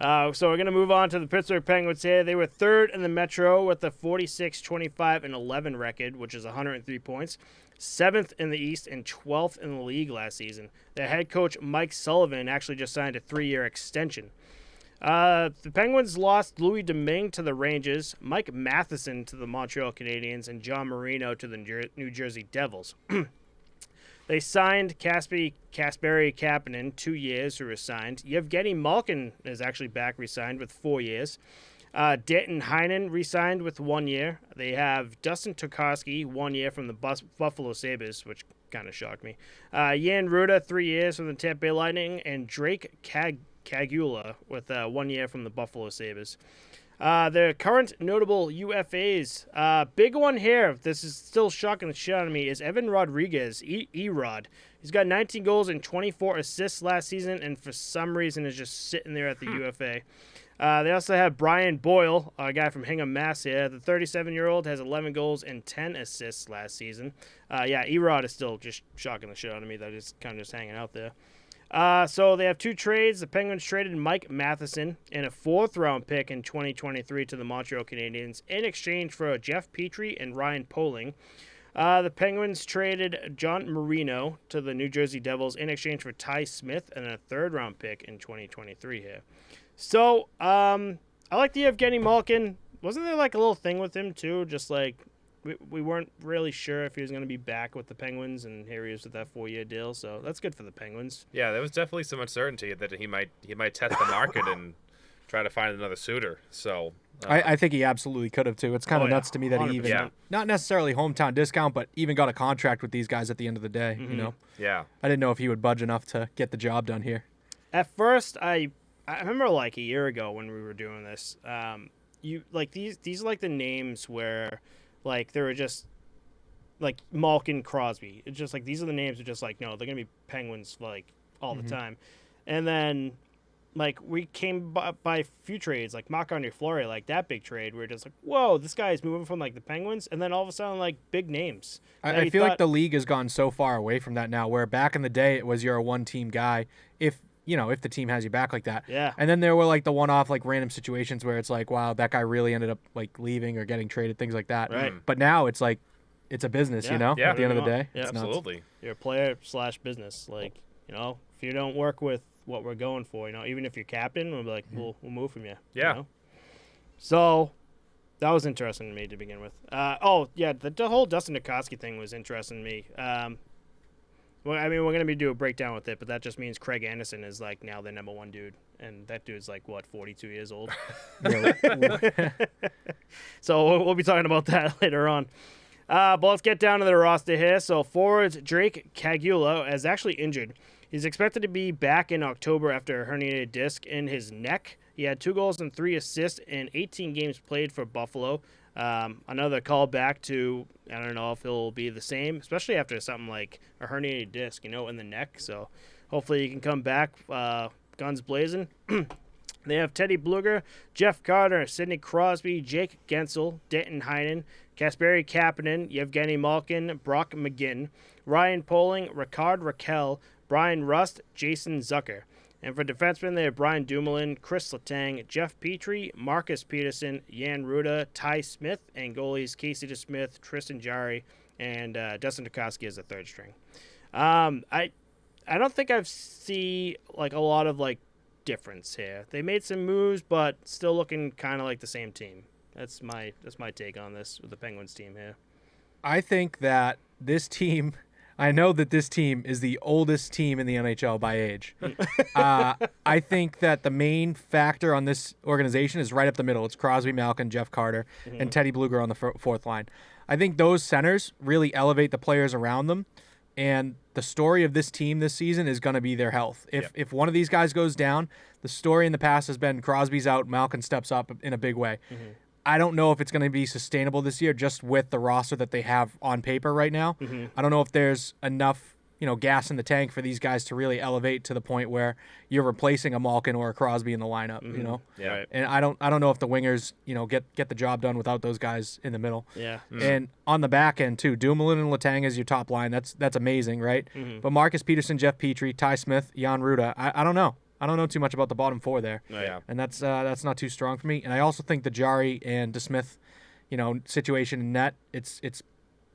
So we're going to move on to the Pittsburgh Penguins here. They were third in the Metro with a 46-25-11 record, which is 103 points. Seventh in the East and 12th in the league last season. Their head coach, Mike Sullivan, actually just signed a 3-year extension. The Penguins lost Louis Domingue to the Rangers, Mike Matheson to the Montreal Canadiens, and John Marino to the New Jersey Devils. They signed Kasperi Kapanen, 2 years, who was signed. Yevgeny Malkin is actually back, re-signed with 4 years. Danton Heinen re-signed with 1 year. They have Dustin Tokarski, 1 year from the Buffalo Sabres, which kind of shocked me. Jan Ruda, 3 years from the Tampa Bay Lightning, and Drake Cagula with 1 year from the Buffalo Sabres. The current notable UFAs, big one here, this is still shocking the shit out of me, is Evan Rodriguez, E-Rod. He's got 19 goals and 24 assists last season, and for some reason is just sitting there at the UFA. They also have Brian Boyle, a guy from Hingham, Mass. here. The 37-year-old has 11 goals and 10 assists last season. E-Rod is still just shocking the shit out of me that he's kind of just hanging out there. So they have 2 trades. The Penguins traded Mike Matheson and a 4th-round pick in 2023 to the Montreal Canadiens in exchange for Jeff Petrie and Ryan Poehling. The Penguins traded John Marino to the New Jersey Devils in exchange for Ty Smith and a 3rd-round pick in 2023 here. So, I like the Evgeny Malkin. Wasn't there like a little thing with him too? Just like we weren't really sure if he was going to be back with the Penguins, and here he is with that 4-year deal. So that's good for the Penguins. Yeah, there was definitely some uncertainty that he might test the market and try to find another suitor. So I think he absolutely could have too. It's kind of nuts to me that 100%. he even not necessarily hometown discount, but even got a contract with these guys at the end of the day. You know. Yeah. I didn't know if he would budge enough to get the job done here. At first, I remember like a year ago when we were doing this. You like these are like the names where like there were just like Malkin, Crosby. It's just like these are the names. Are just like no, they're gonna be Penguins like all the time. And then like we came by a few trades like Marc-Andre Fleury, like that big trade. We're just like whoa, this guy is moving from like the Penguins, and then all of a sudden like big names. I feel like the league has gone so far away from that now. Where back in the day it was you're a 1-team guy if the team has you back like that. Yeah. And then there were like the one-off like random situations where it's like, wow, that guy really ended up like leaving or getting traded, things like that. Right. But now it's like, it's a business, Yeah, at the end of the day. Yeah, it's absolutely. nuts. You're a player/business. Like, if you don't work with what we're going for, even if you're captain, we'll be like, we'll move from you. Yeah. So that was interesting to me to begin with. The whole Dustin Tokarski thing was interesting to me. Well, I mean, we're going to do a breakdown with it, but that just means Craig Anderson is, like, now the number 1 dude. And that dude's, like, 42 years old? So we'll be talking about that later on. But let's get down to the roster here. So forwards, Drake Cagula is actually injured. He's expected to be back in October after a herniated disc in his neck. He had 2 goals and 3 assists in 18 games played for Buffalo. Another call back to, I don't know if he'll be the same, especially after something like a herniated disc, in the neck. So hopefully he can come back guns blazing. They have Teddy Bluger, Jeff Carter, Sidney Crosby, Jake Gensel, Danton Heinen, Kasperi Kapanen, Yevgeny Malkin, Brock McGinn, Ryan Poehling, Ricard Raquel, Brian Rust, Jason Zucker. And for defensemen, they have Brian Dumoulin, Chris Letang, Jeff Petrie, Marcus Peterson, Jan Ruda, Ty Smith, and goalies Casey DeSmith, Tristan Jarry, and Dustin Tokarski as a 3rd string. I don't think I've seen like a lot of like difference here. They made some moves, but still looking kind of like the same team. That's my take on this with the Penguins team here. I think that this team. I know that this team is the oldest team in the NHL by age. I think that the main factor on this organization is right up the middle. It's Crosby, Malkin, Jeff Carter, and Teddy Bluger on the 4th line. I think those centers really elevate the players around them, and the story of this team this season is going to be their health. If one of these guys goes down, the story in the past has been Crosby's out, Malkin steps up in a big way. I don't know if it's going to be sustainable this year just with the roster that they have on paper right now. I don't know if there's enough, gas in the tank for these guys to really elevate to the point where you're replacing a Malkin or a Crosby in the lineup, Yeah. Right. And I don't know if the wingers, get the job done without those guys in the middle. Yeah. And on the back end too, Dumoulin and Letang is your top line. That's amazing, right? But Marcus Peterson, Jeff Petrie, Ty Smith, Jan Ruda, I don't know. I don't know too much about the bottom four there. Yeah. And that's not too strong for me. And I also think the Jari and DeSmith, situation in net, it's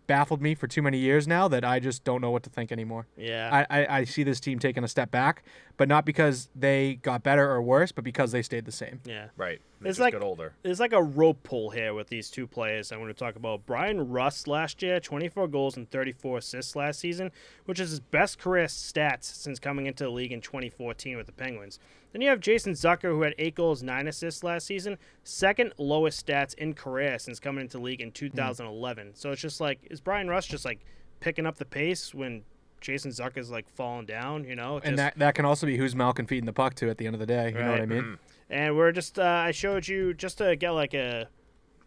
baffled me for too many years now that I just don't know what to think anymore. Yeah. I see this team taking a step back, but not because they got better or worse, but because they stayed the same. Yeah. Right. They It's just like got older. There's like a rope pull here with these two players I want to talk about. Brian Rust last year, 24 goals and 34 assists last season, which is his best career stats since coming into the league in 2014 with the Penguins. Then you have Jason Zucker, who had 8 goals, 9 assists last season, second lowest stats in career since coming into the league in 2011. So it's just like, is Brian Rust just like picking up the pace when Jason Zucker's like falling down, And that can also be who's Malkin feeding the puck to at the end of the day. You know what I mean? Mm-hmm. And we're just, I showed you, just to get like a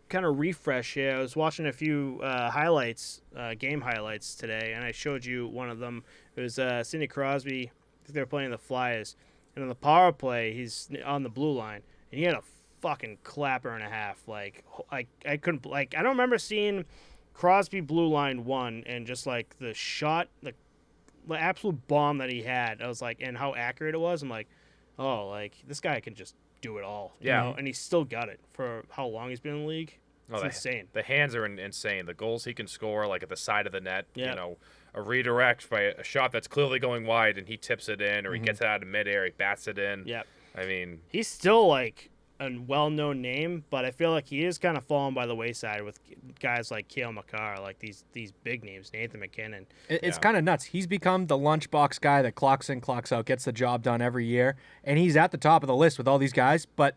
kind of refresh here, I was watching a few highlights, game highlights today, and I showed you one of them. It was Sidney Crosby. I think they were playing the Flyers. And on the power play, he's on the blue line, and he had a fucking clapper and a half. Like, I couldn't, like, I don't remember seeing Crosby blue line one, and just like the shot, the absolute bomb that he had. I was like, and how accurate it was. I'm like, oh, like, this guy can just do it all. Yeah. And he's still got it for how long he's been in the league. It's insane. The hands are insane. The goals he can score, like at the side of the net, Yeah. A redirect by a shot that's clearly going wide, and he tips it in, or he gets it out of midair, he bats it in. Yep. I mean, He's still like a well-known name, but I feel like he is kind of falling by the wayside with guys like Cale Makar, like these big names, Nathan McKinnon. It's kind of nuts. He's become the lunchbox guy that clocks in, clocks out, gets the job done every year, and he's at the top of the list with all these guys, but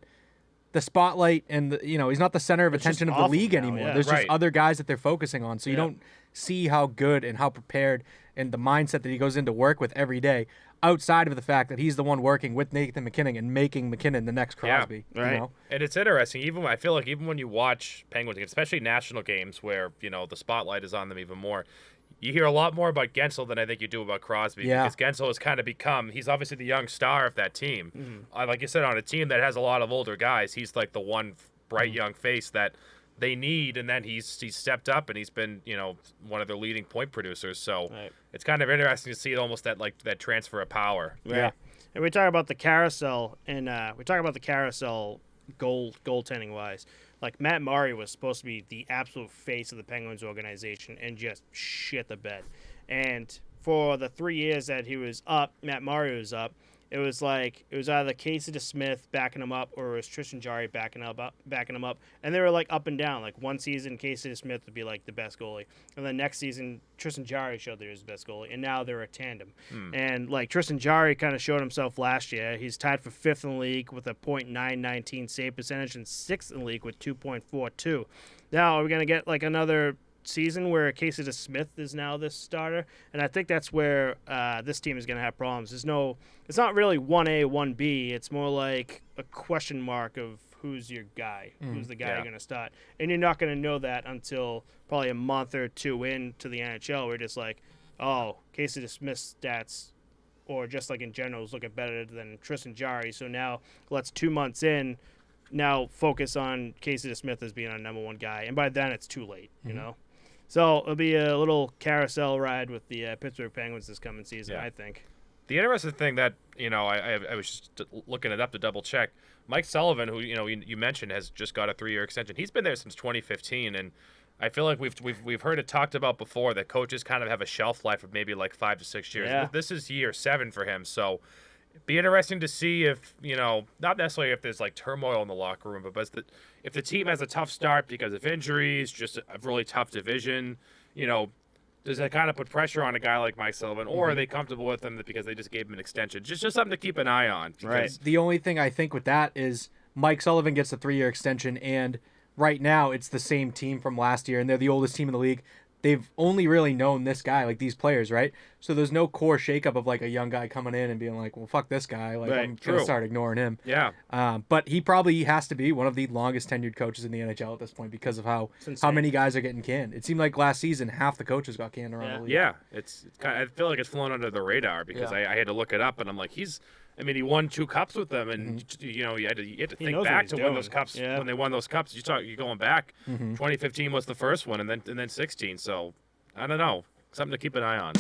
the spotlight and he's not the center of attention of the league anymore. Yeah. There's Right. just other guys that they're focusing on, so you don't see how good and how prepared and the mindset that he goes into work with every day, outside of the fact that he's the one working with Nathan McKinnon and making McKinnon the next Crosby. right. And it's interesting. I feel like even when you watch Penguins, especially national games where the spotlight is on them even more, you hear a lot more about Gensel than I think you do about Crosby. Yeah. Because Gensel has kind of he's obviously the young star of that team. Like you said, on a team that has a lot of older guys, he's like the one bright young face that they need, and then he's stepped up and he's been one of their leading point producers. So it's kind of interesting to see almost that transfer of power. Right. Yeah. And we talk about the carousel, goaltending wise. Like, Matt Murray was supposed to be the absolute face of the Penguins organization and just shit the bed. And for the 3 years that he was up, Matt Murray was up, it was either Casey DeSmith backing him up or it was Tristan Jarry backing him up. And they were like up and down. Like, one season, Casey DeSmith would be like the best goalie. And then next season, Tristan Jarry showed that he was the best goalie. And now they're a tandem. And like, Tristan Jarry kind of showed himself last year. He's tied for 5th in the league with a .919 save percentage and 6th in the league with 2.42. Now, are we going to get like another season where Casey DeSmith is now this starter? And I think that's where this team is going to have problems. It's not really 1A, 1B. It's more like a question mark of who's your guy, who's the guy you're going to start. And you're not going to know that until probably a month or two into the NHL. We're just like, oh, Casey DeSmith's stats, or just like in general, is looking better than Tristan Jarry. So now let's 2 months in, now focus on Casey DeSmith as being our number one guy. And by then it's too late, So it'll be a little carousel ride with the Pittsburgh Penguins this coming season, I think. The interesting thing that I was just looking it up to double check. Mike Sullivan, who you mentioned, has just got a 3-year extension. He's been there since 2015, and I feel like we've heard it talked about before that coaches kind of have a shelf life of maybe like 5 to 6 years. Yeah. This is year 7 for him, so it'd be interesting to see if not necessarily if there's like turmoil in the locker room, but if the team has a tough start because of injuries, just a really tough division, does that kind of put pressure on a guy like Mike Sullivan, or are they comfortable with him because they just gave him an extension? Just something to keep an eye on. Right. The only thing I think with that is Mike Sullivan gets a 3-year extension, and right now it's the same team from last year, and they're the oldest team in the league. They've only really known this guy, like these players, right? So there's no core shakeup of like a young guy coming in and being like, well, fuck this guy. Like, Right, I'm going true. to start ignoring him. Yeah. But he probably has to be one of the longest tenured coaches in the NHL at this point because of how insane. many guys are getting canned. It seemed like last season, half the coaches got canned around the league. Yeah, it's kind of, I feel like it's flown under the radar because I had to look it up, and I'm like, he won 2 cups with them, and you had to think knows back what to he's win those doing. cups when they won those cups. You're going back. 2015 was the first one, and then 16. So I don't know, something to keep an eye on.